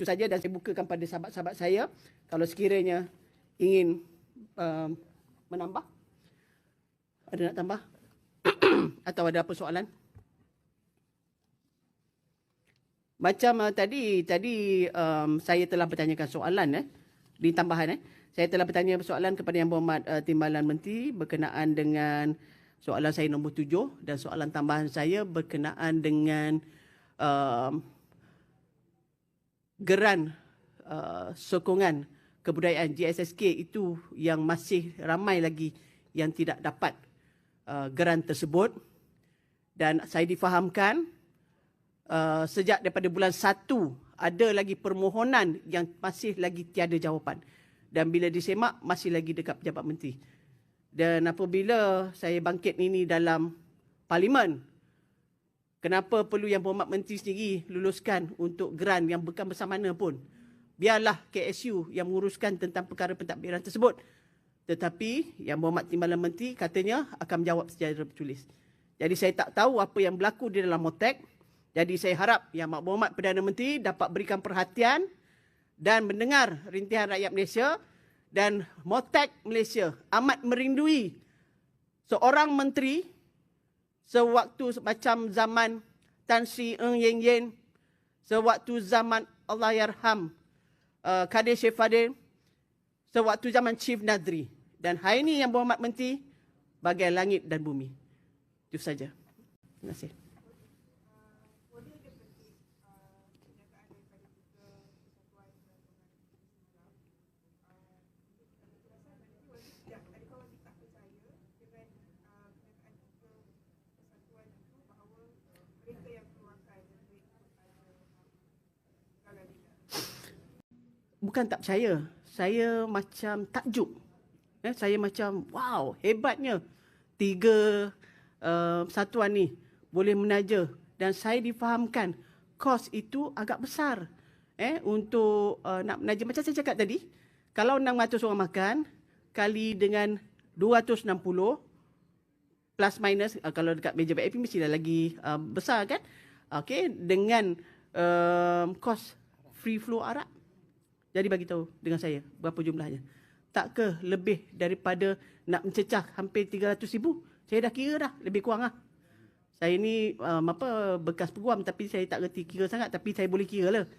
Itu saja, dan saya bukakan pada sahabat-sahabat saya kalau sekiranya ingin menambah. Ada nak tambah? Atau ada apa soalan? Macam tadi saya telah bertanyakan soalan di tambahan saya telah bertanya soalan kepada Yang Berhormat Timbalan Menteri berkenaan dengan soalan saya nombor 7, dan soalan tambahan saya berkenaan dengan geran sokongan kebudayaan GSSK itu yang masih ramai lagi yang tidak dapat geran tersebut. Dan saya difahamkan sejak daripada bulan 1 ada lagi permohonan yang masih lagi tiada jawapan. Dan bila disemak masih lagi dekat pejabat menteri. Dan apabila saya bangkit ini dalam parlimen, kenapa perlu Yang Berhormat Menteri sendiri luluskan untuk geran yang bukan bersamana pun? Biarlah KSU yang menguruskan tentang perkara pentadbiran tersebut. Tetapi Yang Berhormat Timbalan Menteri katanya akan menjawab secara tertulis. Jadi saya tak tahu apa yang berlaku di dalam MOTEK. Jadi saya harap Yang Berhormat Perdana Menteri dapat berikan perhatian dan mendengar rintihan rakyat Malaysia, dan MOTEK Malaysia amat merindui seorang menteri sewaktu macam zaman Tan Sri Ng Yen Yen, sewaktu zaman Allahyarham Kadir Syed Fadil, sewaktu zaman Chief Nadri. Dan hari ini Yang Berhormat Menteri bagai langit dan bumi. Itu saja. Terima kasih. Bukan tak percaya, saya macam takjub. Saya macam, wow, hebatnya 3 satuan ni boleh menaja. Dan saya difahamkan kos itu agak besar untuk nak menaja. Macam saya cakap tadi, kalau 600 orang makan kali dengan 260 plus minus, kalau dekat meja VIP mestilah lagi besar kan. Okey, dengan kos free flow arak. Jadi bagi tahu dengan saya berapa jumlahnya. Tak ke lebih daripada nak mencecah hampir 300,000? Saya dah kira dah, lebih kurang lah. Saya ni bekas peguam, tapi saya tak reti kira sangat, tapi saya boleh kira lah.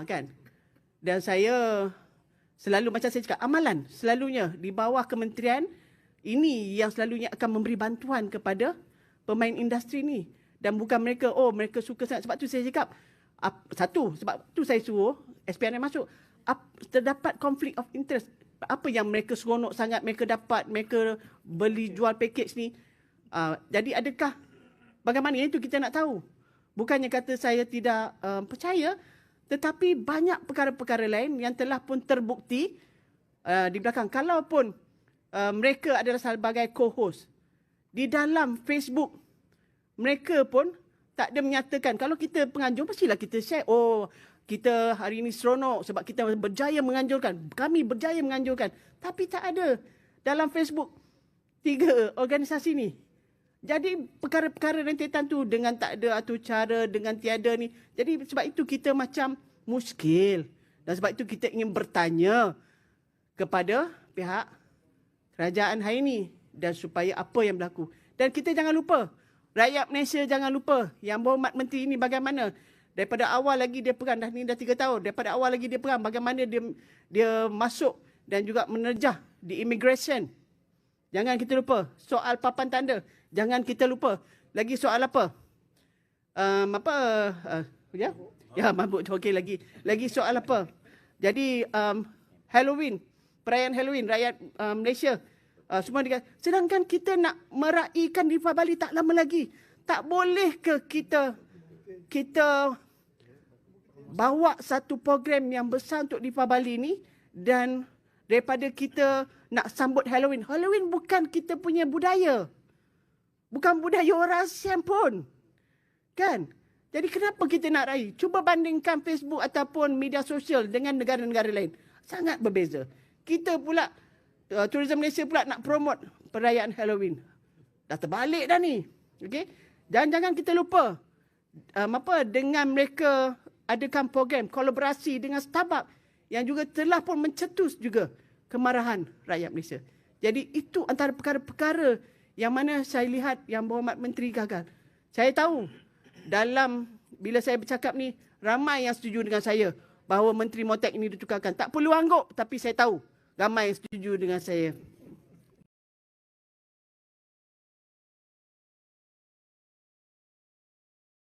Kan? Dan saya selalu, macam saya cakap, amalan selalunya di bawah kementerian ini yang selalunya akan memberi bantuan kepada pemain industri ni. Dan bukan mereka, mereka suka sangat. Sebab tu saya cakap, sebab tu saya suruh SPRM masuk. Terdapat konflik of interest. Apa yang mereka seronok sangat mereka dapat, mereka beli jual package ni. Jadi adakah, bagaimana itu kita nak tahu. Bukannya kata saya tidak percaya, tetapi banyak perkara-perkara lain yang telah pun terbukti di belakang. Kalaupun mereka adalah sebagai co-host, di dalam Facebook, mereka pun tak ada menyatakan. Kalau kita penganjur, mestilah kita share. Kita hari ini seronok sebab kita berjaya menganjurkan. Kami berjaya menganjurkan. Tapi tak ada dalam Facebook 3 organisasi ni. Jadi perkara-perkara rentetan tu dengan tak ada atau cara, dengan tiada ni. Jadi sebab itu kita macam muskil. Dan sebab itu kita ingin bertanya kepada pihak kerajaan hari ini. Dan supaya apa yang berlaku. Dan kita jangan lupa. Rakyat Malaysia jangan lupa. Yang Berhormat Menteri ini bagaimana. Daripada awal lagi dia perang, dah 3 tahun. Daripada awal lagi dia perang, bagaimana dia masuk dan juga menerjah di immigration. Jangan kita lupa. Soal papan tanda. Jangan kita lupa. Lagi soal apa? Ya, mabuk. Okey lagi. Lagi soal apa? Jadi, Halloween. Perayaan Halloween, rakyat Malaysia. Semua sedangkan kita nak meraihkan Deepavali tak lama lagi. Tak boleh ke kita bawa satu program yang besar untuk Deepavali ni, dan daripada kita nak sambut Halloween. Halloween bukan kita punya budaya. Bukan budaya orang ASEAN pun. Kan? Jadi kenapa kita nak raih? Cuba bandingkan Facebook ataupun media sosial dengan negara-negara lain. Sangat berbeza. Kita pula, Tourism Malaysia pula nak promote perayaan Halloween. Dah terbalik dah ni. Okay? Dan jangan kita lupa, dengan mereka adakan program kolaborasi dengan Starbucks yang juga telah pun mencetus juga kemarahan rakyat Malaysia. Jadi itu antara perkara-perkara yang mana saya lihat yang Berhormat Menteri gagal. Saya tahu bila saya bercakap ni, ramai yang setuju dengan saya bahawa Menteri Motek ini ditukarkan. Tak perlu angguk, tapi saya tahu ramai yang setuju dengan saya.